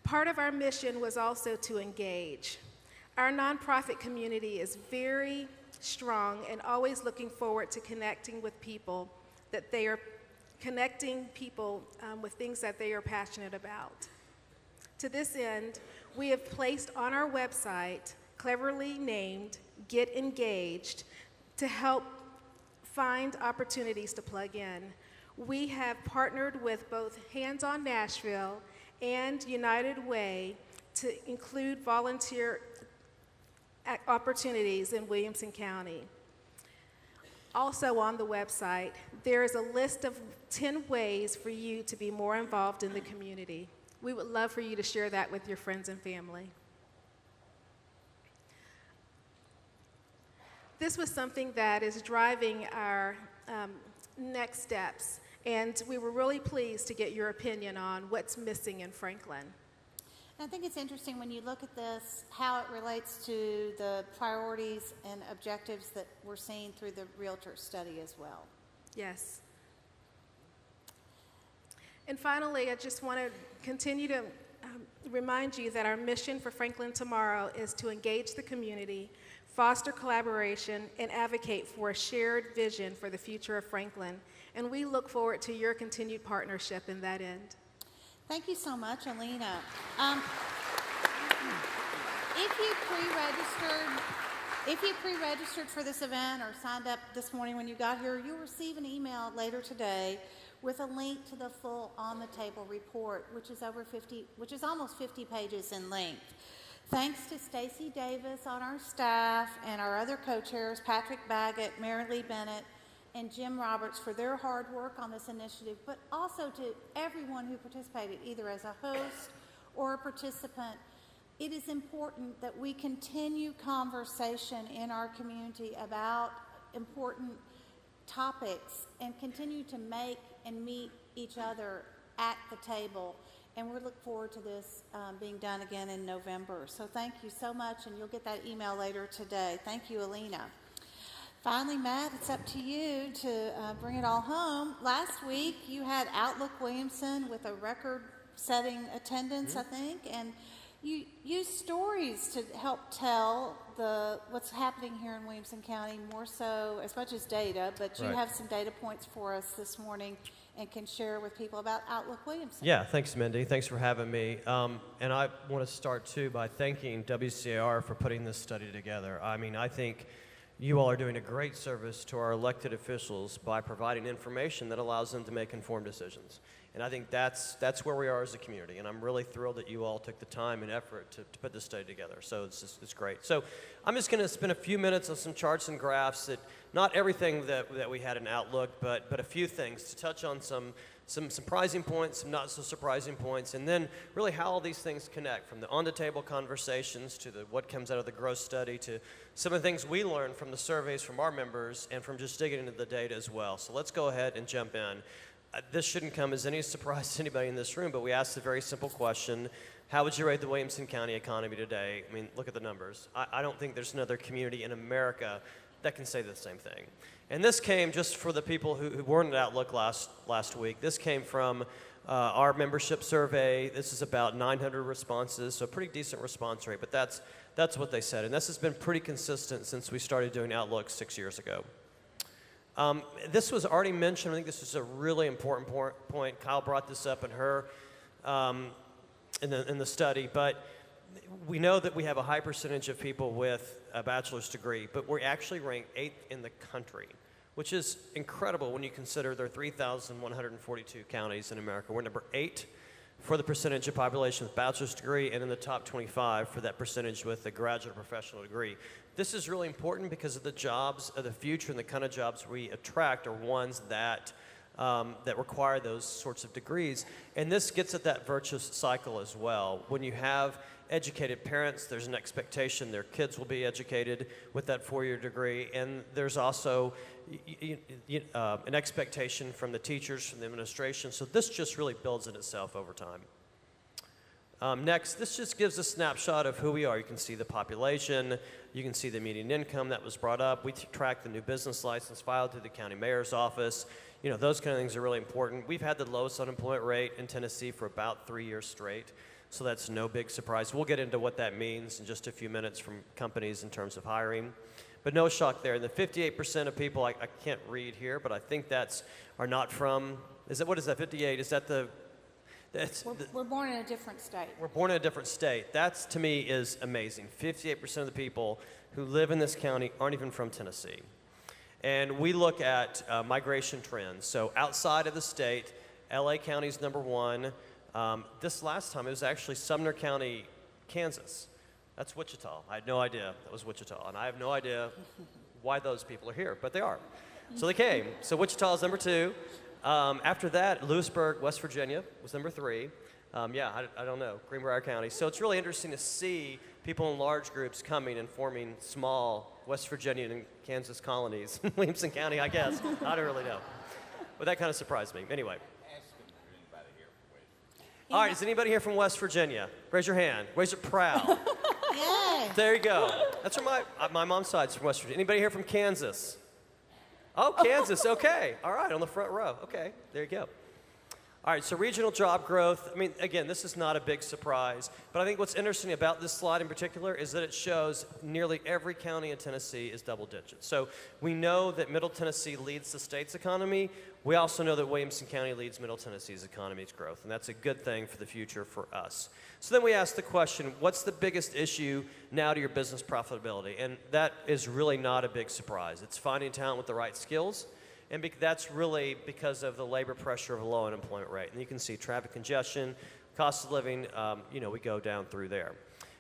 Part of our mission was also to engage. Our nonprofit community is very strong and always looking forward to connecting with people with things that they are passionate about. To this end, we have placed on our website, cleverly named Get Engaged, to help find opportunities to plug in. We have partnered with both Hands On Nashville and United Way to include volunteer opportunities in Williamson County. Also on the website, there is a list of 10 ways for you to be more involved in the community. We would love for you to share that with your friends and family. This was something that is driving our next steps, and we were really pleased to get your opinion on what's missing in Franklin. I think it's interesting when you look at this, how it relates to the priorities and objectives that we're seeing through the Realtor study as well. Yes. And finally, I just want to continue to remind you that our mission for Franklin Tomorrow is to engage the community, foster collaboration, and advocate for a shared vision for the future of Franklin. And we look forward to your continued partnership in that end. Thank you so much, Alina. If you pre-registered for this event or signed up this morning when you got here, you'll receive an email later today with a link to the full On the Table report, which is almost 50 pages in length. Thanks to Stacy Davis on our staff and our other co-chairs, Patrick Baggett, Mary Lee Bennett, and Jim Roberts for their hard work on this initiative, but also to everyone who participated, either as a host or a participant. It is important that we continue conversation in our community about important topics and continue to make and meet each other at the table. And we look forward to this being done again in November. So thank you so much, and you'll get that email later today. Thank you, Alina. Finally, Matt, it's up to you to bring it all home. Last week, you had Outlook Williamson with a record-setting attendance, I think, and you used stories to help tell what's happening here in Williamson County, more so as much as data, but you have some data points for us this morning and can share with people about Outlook Williamson. Yeah, thanks, Mindy. Thanks for having me. And I want to start, too, by thanking WCAR for putting this study together. I mean, I think you all are doing a great service to our elected officials by providing information that allows them to make informed decisions. And I think that's where we are as a community. And I'm really thrilled that you all took the time and effort to put this study together. So it's great. So I'm just going to spend a few minutes on some charts and graphs that, not everything that we had in Outlook, but a few things to touch on some surprising points, some not so surprising points, and then really how all these things connect, from the on-the-table conversations to what comes out of the growth study to some of the things we learned from the surveys from our members and from just digging into the data as well. So let's go ahead and jump in. This shouldn't come as any surprise to anybody in this room, but we asked a very simple question. How would you rate the Williamson County economy today? I mean, look at the numbers. I don't think there's another community in America that can say the same thing. And this came, just for the people who weren't at Outlook last week, this came from our membership survey. This is about 900 responses, so a pretty decent response rate, but that's what they said. And this has been pretty consistent since we started doing Outlook 6 years ago. This was already mentioned. I think this is a really important point. Kyle brought this up in her in the study, but we know that we have a high percentage of people with a bachelor's degree, but we're actually ranked 8th in the country, which is incredible when you consider there are 3,142 counties in America. We're number 8 for the percentage of population with bachelor's degree, and in the top 25 for that percentage with a graduate or professional degree. This is really important because of the jobs of the future, and the kind of jobs we attract are ones that require those sorts of degrees. And this gets at that virtuous cycle as well. When you have educated parents, there's an expectation their kids will be educated with that 4-year degree, and there's also an expectation from the teachers, from the administration. So this just really builds in itself over time. Next, this just gives a snapshot of who we are. You can see the population, you can see the median income that was brought up. We track the new business license filed through the county mayor's office. You know, those kind of things are really important. We've had the lowest unemployment rate in Tennessee for about 3 years straight, so that's no big surprise. We'll get into what that means in just a few minutes from companies in terms of hiring. But no shock there. And the 58% of people, I can't read here, but I think are not from, what is that, 58? Is that we're born in a different state. We're born in a different state. That, to me, is amazing. 58% of the people who live in this county aren't even from Tennessee. And we look at migration trends. So outside of the state, LA County's number 1. This last time, it was actually Sumner County, Kansas. That's Wichita. I had no idea that was Wichita. And I have no idea why those people are here, but they are. So they came. So Wichita is number 2. After that, Lewisburg, West Virginia was number 3. I don't know, Greenbrier County. So it's really interesting to see people in large groups coming and forming small West Virginia and Kansas colonies in Williamson County, I guess. I don't really know. But that kind of surprised me. Anyway. All right, is anybody here from West Virginia? Raise your hand. Raise it proud. Yay. There you go. That's from my mom's side's from West Virginia. Anybody here from Kansas? Oh, Kansas, okay. All right, on the front row. Okay, there you go. All right, so regional job growth, I mean, again, this is not a big surprise, but I think what's interesting about this slide in particular is that it shows nearly every county in Tennessee is double digits. So we know that Middle Tennessee leads the state's economy. We also know that Williamson County leads Middle Tennessee's economy's growth, and that's a good thing for the future for us. So then we ask the question, what's the biggest issue now to your business profitability? And that is really not a big surprise. It's finding talent with the right skills. And that's really because of the labor pressure of a low unemployment rate. And you can see traffic congestion, cost of living, we go down through there.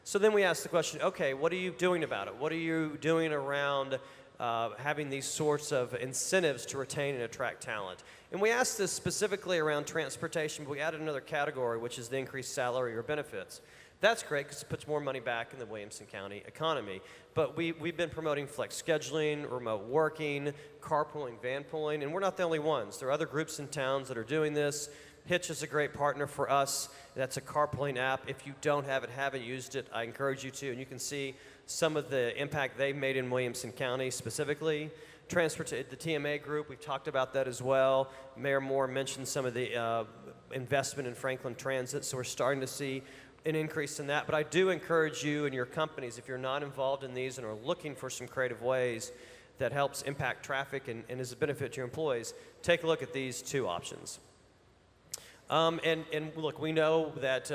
So then we ask the question, okay, what are you doing about it? What are you doing around having these sorts of incentives to retain and attract talent? And we asked this specifically around transportation, but we added another category, which is the increased salary or benefits. That's great because it puts more money back in the Williamson County economy. But we've been promoting flex scheduling, remote working, carpooling, vanpooling, and we're not the only ones. There are other groups in towns that are doing this. Hitch is a great partner for us. That's a carpooling app. If you don't have it, haven't used it, I encourage you to. And you can see some of the impact they've made in Williamson County specifically. The TMA group, we've talked about that as well. Mayor Moore mentioned some of the investment in Franklin Transit, so we're starting to see an increase in that. But I do encourage you and your companies, if you're not involved in these and are looking for some creative ways that helps impact traffic and is a benefit to your employees, take a look at these two options. And look, we know that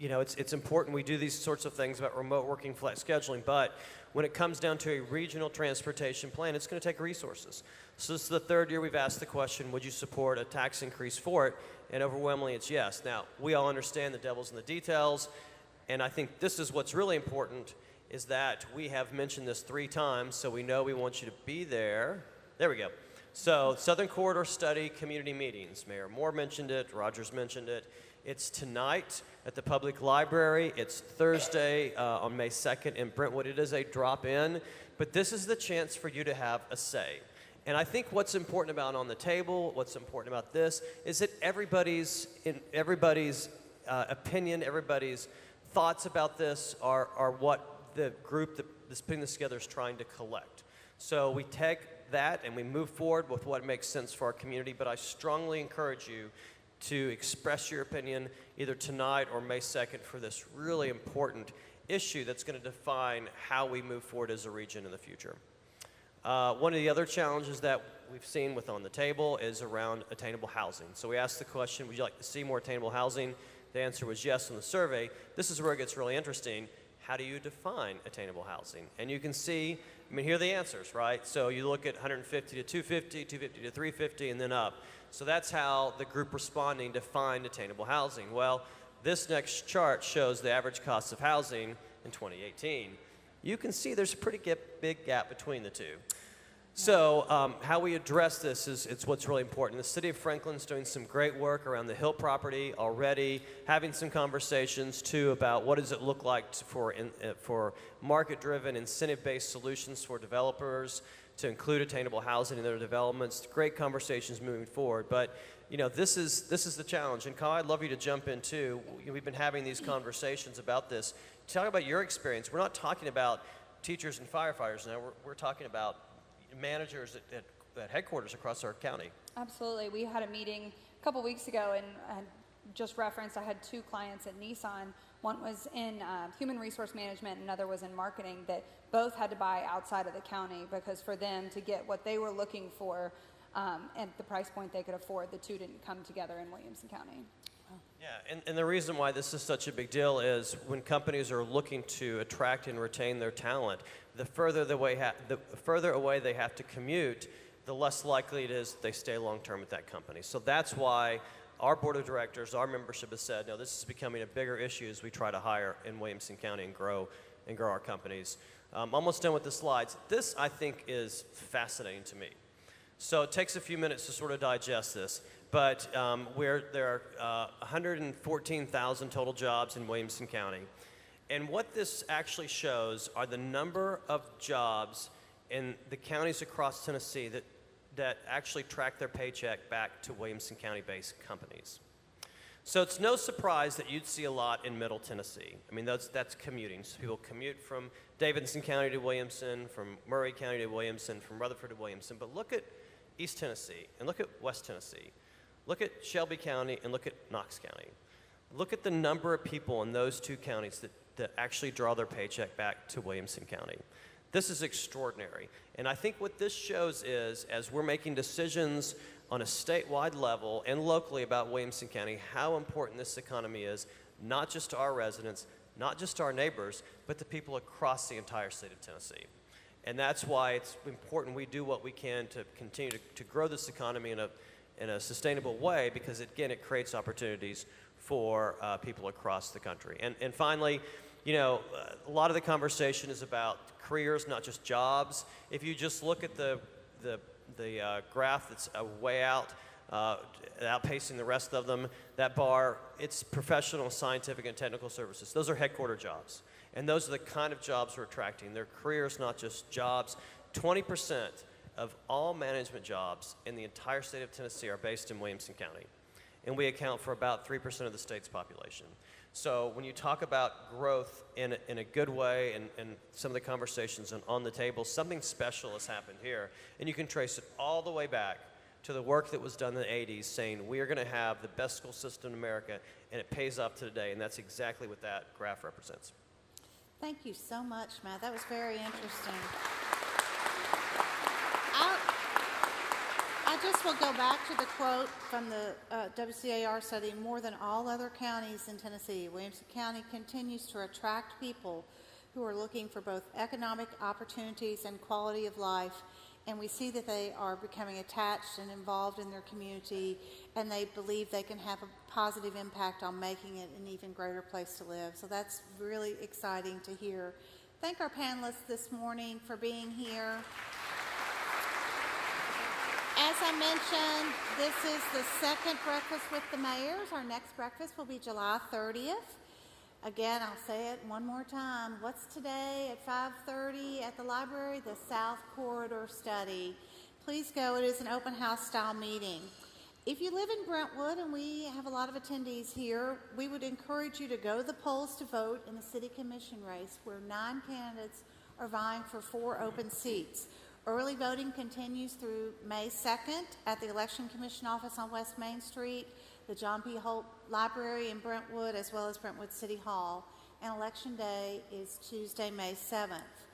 it's important we do these sorts of things about remote working, flex scheduling, but when it comes down to a regional transportation plan, it's going to take resources. So this is the third year we've asked the question, would you support a tax increase for it? And overwhelmingly it's yes. Now, we all understand the devil's in the details, and I think this is what's really important, is that we have mentioned this 3 times, so we know we want you to be there. There we go. So Southern Corridor Study community meetings. Mayor Moore mentioned it, Rogers mentioned it. It's tonight at the Public Library. It's Thursday on May 2nd in Brentwood. It is a drop-in, but this is the chance for you to have a say. And I think what's important about On the Table, what's important about this, is that everybody's opinion, everybody's thoughts about this are what the group that's putting this together is trying to collect. So we take that and we move forward with what makes sense for our community, but I strongly encourage you to express your opinion either tonight or May 2nd for this really important issue that's going to define how we move forward as a region in the future. One of the other challenges that we've seen with On the Table is around attainable housing. So we asked the question, would you like to see more attainable housing? The answer was yes on the survey. This is where it gets really interesting. How do you define attainable housing? And you can see, here are the answers, right? So you look at 150 to 250, 250 to 350, and then up. So that's how the group responding defined attainable housing. Well, this next chart shows the average cost of housing in 2018. You can see there's a pretty big gap between the two. So how we address this it's what's really important. The city of Franklin's doing some great work around the Hill property already, having some conversations too about what does it look like for market-driven, incentive-based solutions for developers to include attainable housing in their developments. Great conversations moving forward, but this is the challenge. And Kyle, I'd love you to jump in too. We've been having these conversations about this. Talk about your experience. We're not talking about teachers and firefighters now. We're talking about managers at headquarters across our county. Absolutely. We had a meeting a couple weeks ago, and just referenced, I had 2 clients at Nissan. One was in human resource management, and another was in marketing, that both had to buy outside of the county because for them to get what they were looking for at the price point they could afford, the two didn't come together in Williamson County. Yeah, and the reason why this is such a big deal is when companies are looking to attract and retain their talent, the further away they have to commute, the less likely it is they stay long-term with that company. So that's why our board of directors, our membership has said, no, this is becoming a bigger issue as we try to hire in Williamson County and grow our companies. Almost done with the slides. This, I think, is fascinating to me. So it takes a few minutes to sort of digest this. But there are 114,000 total jobs in Williamson County. And what this actually shows are the number of jobs in the counties across Tennessee that actually track their paycheck back to Williamson County-based companies. So it's no surprise that you'd see a lot in Middle Tennessee. That's commuting. So people commute from Davidson County to Williamson, from Murray County to Williamson, from Rutherford to Williamson. But look at East Tennessee and look at West Tennessee. Look at Shelby County and look at Knox County. Look at the number of people in those two counties that actually draw their paycheck back to Williamson County. This is extraordinary. And I think what this shows is, as we're making decisions on a statewide level and locally about Williamson County, how important this economy is, not just to our residents, not just to our neighbors, but to people across the entire state of Tennessee. And that's why it's important we do what we can to continue to grow this economy in a sustainable way, because again, it creates opportunities for people across the country. And finally, you know, a lot of the conversation is about careers, not just jobs. If you just look at the graph that's way out, outpacing the rest of them, that bar, it's professional, scientific, and technical services. Those are headquarter jobs. And those are the kind of jobs we're attracting. They're careers, not just jobs. 20% of all management jobs in the entire state of Tennessee are based in Williamson County. And we account for about 3% of the state's population. So when you talk about growth in a good way, and some of the conversations on the table, something special has happened here. And you can trace it all the way back to the work that was done in the 80s, saying we are going to have the best school system in America, and it pays off to today. And that's exactly what that graph represents. Thank you so much, Matt. That was very interesting. I just will go back to the quote from the WCAR study. More than all other counties in Tennessee, Williamson County continues to attract people who are looking for both economic opportunities and quality of life. And we see that they are becoming attached and involved in their community, and they believe they can have a positive impact on making it an even greater place to live. So that's really exciting to hear. Thank our panelists this morning for being here. As I mentioned, this is the second Breakfast with the Mayors. Our next breakfast will be July 30th. Again, I'll say it one more time. What's today at 5:30 at the library? The South Corridor Study. Please go. It is an open house style meeting. If you live in Brentwood, and we have a lot of attendees here, we would encourage you to go to the polls to vote in the City Commission race, where 9 candidates are vying for 4 open seats. Early voting continues through May 2nd at the Election Commission office on West Main Street, the John P. Holt Library in Brentwood, as well as Brentwood City Hall. And Election Day is Tuesday, May 7th.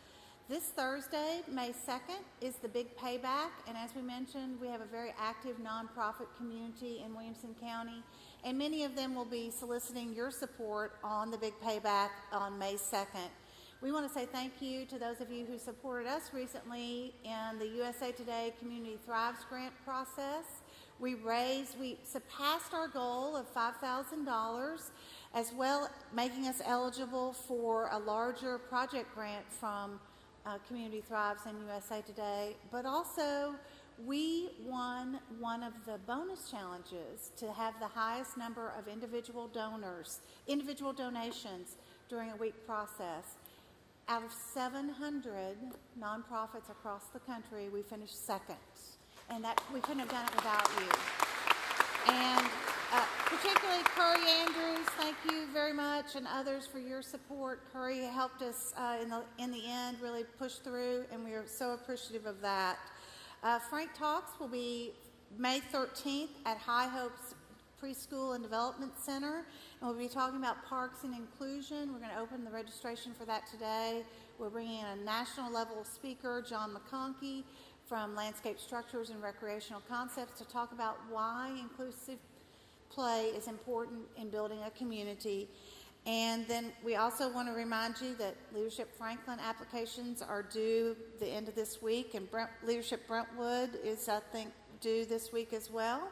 This Thursday, May 2nd, is the Big Payback, and as we mentioned, we have a very active nonprofit community in Williamson County, and many of them will be soliciting your support on the Big Payback on May 2nd. We want to say thank you to those of you who supported us recently in the USA Today Community Thrives grant process. We surpassed our goal of $5,000, as well making us eligible for a larger project grant from Community Thrives and USA Today. But also, we won one of the bonus challenges to have the highest number of individual donations during a week process. Out of 700 nonprofits across the country, we finished second. And that we couldn't have done it without you. And particularly Curry Andrews, thank you very much, and others for your support. Curry helped us in the end really push through, and we are so appreciative of that. Frank Talks will be May 13th at High Hopes Preschool and Development Center, and we'll be talking about parks and inclusion. We're going to open the registration for that today. We're bringing in a national level speaker, John McConkey, from Landscape Structures and Recreational Concepts, to talk about why inclusive play is important in building a community. And then we also want to remind you that Leadership Franklin applications are due the end of this week, and Leadership Brentwood is, I think, due this week as well.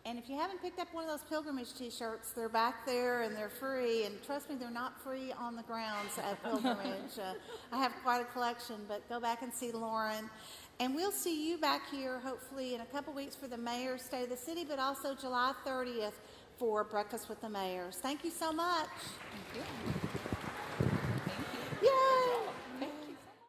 And if you haven't picked up one of those pilgrimage t-shirts, they're back there and they're free. And trust me, they're not free on the grounds at Pilgrimage. I have quite a collection, but go back and see Lauren. And we'll see you back here hopefully in a couple weeks for the Mayor's State of the City, but also July 30th for Breakfast with the Mayors. Thank you so much. Thank you. Yay!